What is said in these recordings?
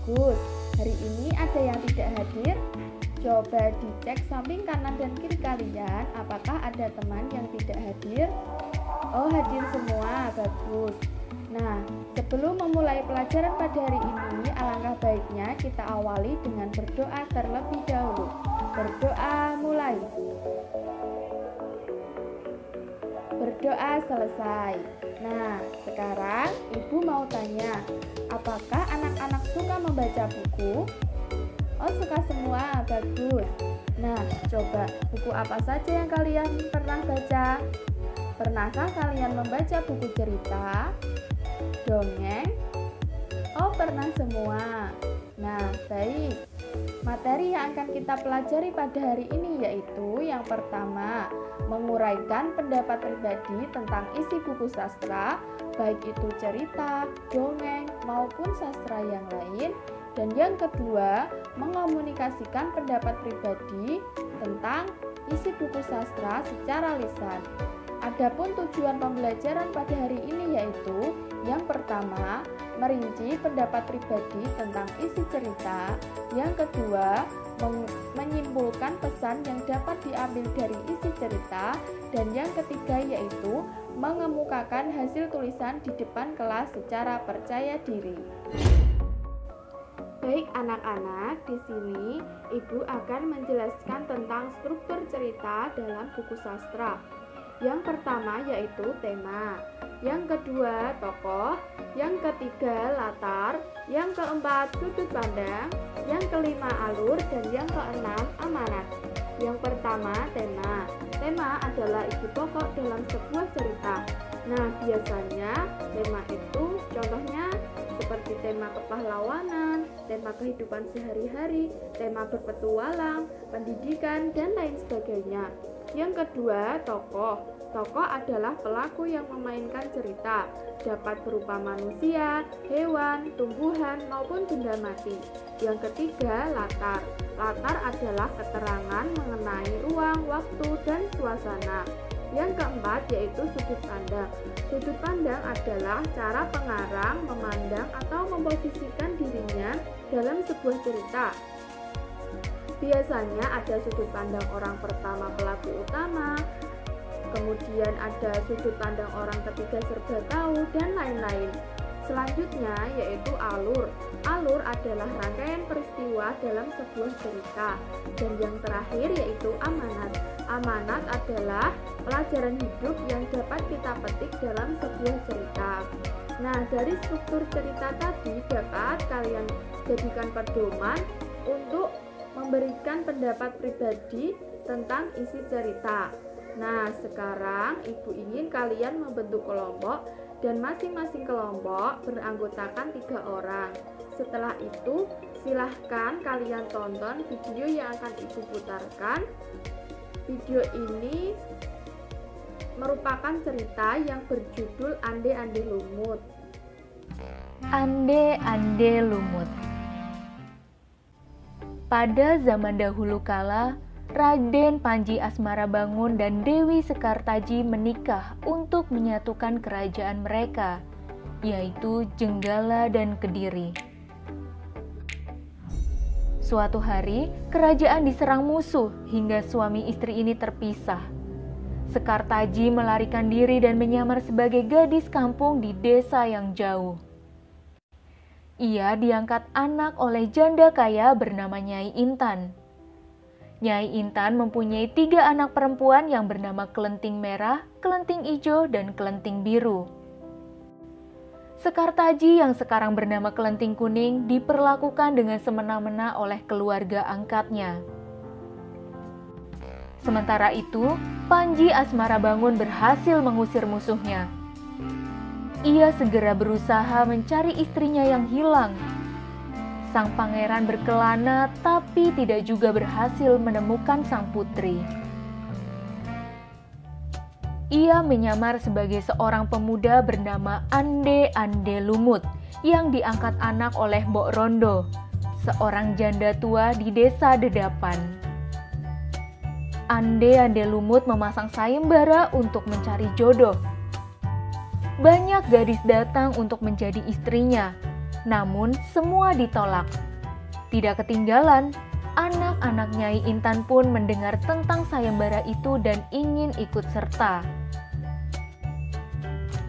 bagus. Hari ini ada yang tidak hadir? Coba dicek samping kanan dan kiri kalian, apakah ada teman yang tidak hadir? Oh, hadir semua, bagus. Nah, sebelum memulai pelajaran pada hari ini, alangkah baiknya kita awali dengan berdoa terlebih dahulu. Berdoa mulai. Berdoa selesai. Nah, sekarang Ibu mau tanya, apakah anak-anak suka membaca buku? Oh, suka semua, bagus. Nah, coba buku apa saja yang kalian pernah baca? Pernahkah kalian membaca buku cerita? Dongeng? Oh, pernah semua. Nah, baik. Materi yang akan kita pelajari pada hari ini yaitu yang pertama, menguraikan pendapat pribadi tentang isi buku sastra, baik itu cerita, dongeng, maupun sastra yang lain. Dan yang kedua, mengomunikasikan pendapat pribadi tentang isi buku sastra secara lisan. Adapun tujuan pembelajaran pada hari ini yaitu yang pertama, merinci pendapat pribadi tentang isi cerita. Yang kedua, menyimpulkan pesan yang dapat diambil dari isi cerita. Dan yang ketiga yaitu mengemukakan hasil tulisan di depan kelas secara percaya diri. Baik anak-anak, di sini Ibu akan menjelaskan tentang struktur cerita dalam buku sastra. Yang pertama yaitu tema, yang kedua tokoh, yang ketiga latar, yang keempat sudut pandang, yang kelima alur, dan yang keenam amanat. Yang pertama tema. Tema adalah isi pokok dalam sebuah cerita. Nah, biasanya tema itu contohnya seperti tema kepahlawanan, tema kehidupan sehari-hari, tema berpetualang, pendidikan, dan lain sebagainya. Yang kedua, tokoh. Tokoh adalah pelaku yang memainkan cerita, dapat berupa manusia, hewan, tumbuhan, maupun benda mati. Yang ketiga, latar. Latar adalah keterangan mengenai ruang, waktu, dan suasana. Yang keempat yaitu sudut pandang. Sudut pandang adalah cara pengarang memandang atau memposisikan dirinya dalam sebuah cerita. Biasanya ada sudut pandang orang pertama pelaku utama, kemudian ada sudut pandang orang ketiga serba tahu, dan lain-lain. Selanjutnya yaitu alur. Alur adalah rangkaian peristiwa dalam sebuah cerita. Dan yang terakhir yaitu amanat. Amanat adalah pelajaran hidup yang dapat kita petik dalam sebuah cerita. Nah, dari struktur cerita tadi dapat kalian jadikan pedoman untuk memberikan pendapat pribadi tentang isi cerita. Nah, sekarang Ibu ingin kalian membentuk kelompok dan masing-masing kelompok beranggotakan 3 orang. Setelah itu, silahkan kalian tonton video yang akan Ibu putarkan. Video ini merupakan cerita yang berjudul Ande-Ande Lumut. Ande-Ande Lumut. Pada zaman dahulu kala, Raden Panji Asmarabangun dan Dewi Sekartaji menikah untuk menyatukan kerajaan mereka, yaitu Jenggala dan Kediri. Suatu hari, kerajaan diserang musuh hingga suami istri ini terpisah. Sekartaji melarikan diri dan menyamar sebagai gadis kampung di desa yang jauh. Ia diangkat anak oleh janda kaya bernama Nyai Intan. Nyai Intan mempunyai 3 anak perempuan yang bernama Kelenting Merah, Kelenting Ijo, dan Kelenting Biru. Sekartaji yang sekarang bernama Kelenting Kuning diperlakukan dengan semena-mena oleh keluarga angkatnya. Sementara itu, Panji Asmarabangun berhasil mengusir musuhnya. Ia segera berusaha mencari istrinya yang hilang. Sang pangeran berkelana tapi tidak juga berhasil menemukan sang putri. Ia menyamar sebagai seorang pemuda bernama Ande-Ande Lumut yang diangkat anak oleh Mbok Rondo, seorang janda tua di desa Dedapan. Ande-Ande Lumut memasang sayembara untuk mencari jodoh. Banyak gadis datang untuk menjadi istrinya, Namun semua ditolak. Tidak ketinggalan, anak-anak Nyai Intan pun mendengar tentang sayembara itu dan ingin ikut serta.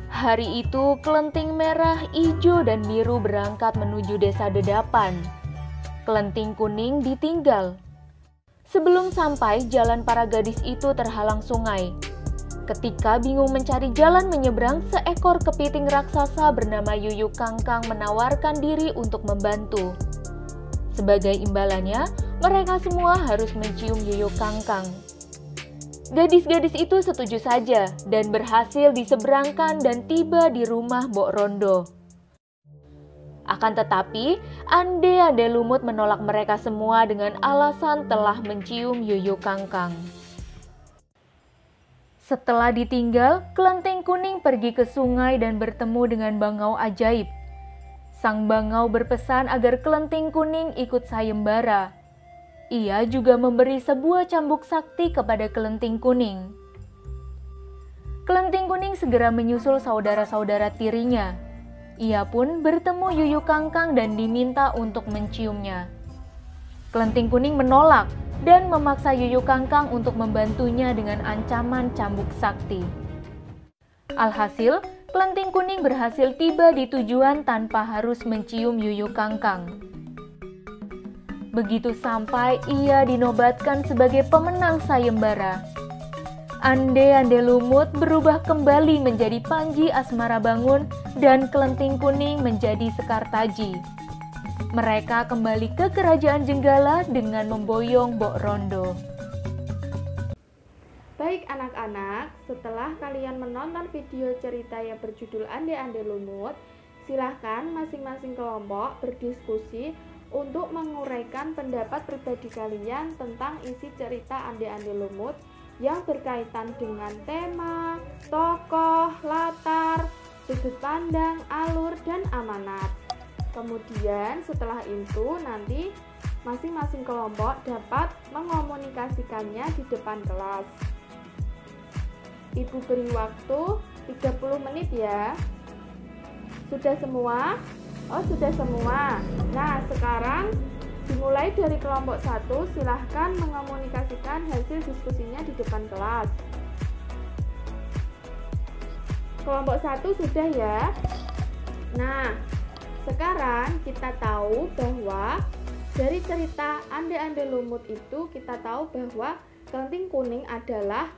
Hari itu kelenting merah, hijau, dan biru berangkat menuju desa Dedapan. Kelenting kuning ditinggal. Sebelum sampai, jalan para gadis itu terhalang sungai. Ketika bingung mencari jalan menyeberang, seekor kepiting raksasa bernama Yuyu Kangkang menawarkan diri untuk membantu. Sebagai imbalannya, mereka semua harus mencium Yuyu Kangkang. Gadis-gadis itu setuju saja dan berhasil diseberangkan dan tiba di rumah Mbok Rondo. Akan tetapi, Ande-ande Lumut menolak mereka semua dengan alasan telah mencium Yuyu Kangkang. Setelah ditinggal, kelenting kuning pergi ke sungai dan bertemu dengan bangau ajaib. Sang bangau berpesan agar kelenting kuning ikut sayembara. Ia juga memberi sebuah cambuk sakti kepada kelenting kuning. Kelenting kuning segera menyusul saudara-saudara tirinya. Ia pun bertemu Yuyu Kangkang dan diminta untuk menciumnya. Kelenting kuning menolak dan memaksa Yuyu Kangkang untuk membantunya dengan ancaman cambuk sakti. Alhasil, kelenting kuning berhasil tiba di tujuan tanpa harus mencium Yuyu Kangkang. Begitu sampai, ia dinobatkan sebagai pemenang sayembara. Ande-ande Lumut berubah kembali menjadi Panji Asmara Bangun dan kelenting kuning menjadi Sekar Taji. Mereka kembali ke kerajaan Jenggala dengan memboyong Mbok Rondo. Baik anak-anak, setelah kalian menonton video cerita yang berjudul Ande-ande Lumut, silahkan masing-masing kelompok berdiskusi untuk menguraikan pendapat pribadi kalian tentang isi cerita Ande-ande Lumut yang berkaitan dengan tema, tokoh, latar, sudut pandang, alur, dan amanat. Kemudian setelah itu nanti masing-masing kelompok dapat mengomunikasikannya di depan kelas. Ibu beri waktu 30 menit ya. Sudah semua? Oh, sudah semua. Nah, sekarang dimulai dari kelompok 1, silahkan mengomunikasikan hasil diskusinya di depan kelas. Kelompok 1 sudah ya. Nah, sekarang kita tahu bahwa dari cerita Ande-ande Lumut itu kita tahu bahwa kelenting kuning adalah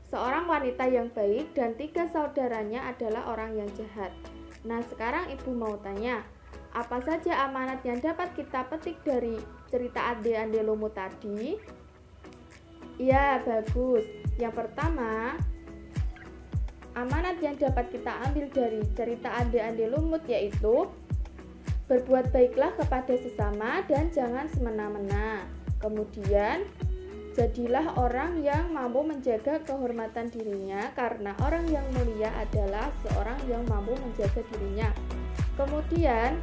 seorang wanita yang baik dan 3 saudaranya adalah orang yang jahat. Nah, sekarang ibu mau tanya, apa saja amanat yang dapat kita petik dari cerita Ande-ande Lumut tadi? Ya, bagus. Yang pertama, amanat yang dapat kita ambil dari cerita Ande-ande Lumut yaitu berbuat baiklah kepada sesama dan jangan semena-mena. Kemudian, jadilah orang yang mampu menjaga kehormatan dirinya karena orang yang mulia adalah seorang yang mampu menjaga dirinya. Kemudian,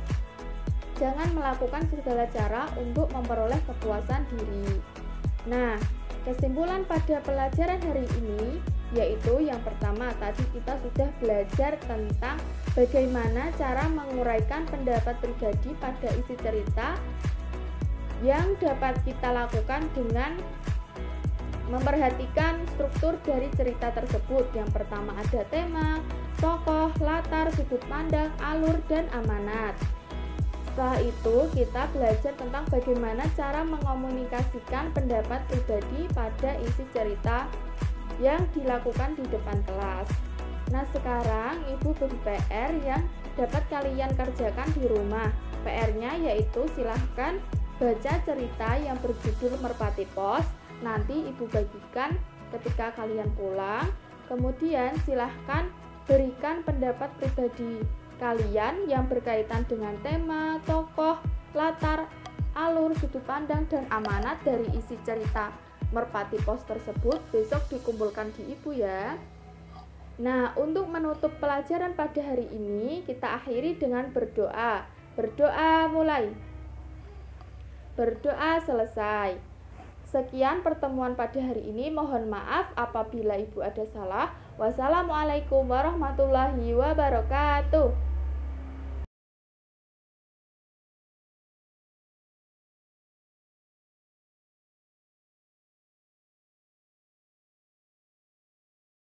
jangan melakukan segala cara untuk memperoleh kepuasan diri. Nah, kesimpulan pada pelajaran hari ini yaitu yang pertama, tadi kita sudah belajar tentang bagaimana cara menguraikan pendapat pribadi pada isi cerita yang dapat kita lakukan dengan memperhatikan struktur dari cerita tersebut. Yang pertama ada tema, tokoh, latar, sudut pandang, alur, dan amanat. Setelah itu kita belajar tentang bagaimana cara mengomunikasikan pendapat pribadi pada isi cerita yang dilakukan di depan kelas. Nah, sekarang ibu beri PR yang dapat kalian kerjakan di rumah. PR-nya yaitu silahkan baca cerita yang berjudul Merpati Pos. Nanti ibu bagikan ketika kalian pulang. Kemudian silahkan berikan pendapat pribadi kalian yang berkaitan dengan tema, tokoh, latar, alur, sudut pandang, dan amanat dari isi cerita Merpati Pos tersebut. Besok dikumpulkan di ibu ya. Nah, untuk menutup pelajaran pada hari ini kita akhiri dengan berdoa. Berdoa mulai. Berdoa selesai. Sekian pertemuan pada hari ini. Mohon maaf apabila ibu ada salah. Wassalamualaikum warahmatullahi wabarakatuh.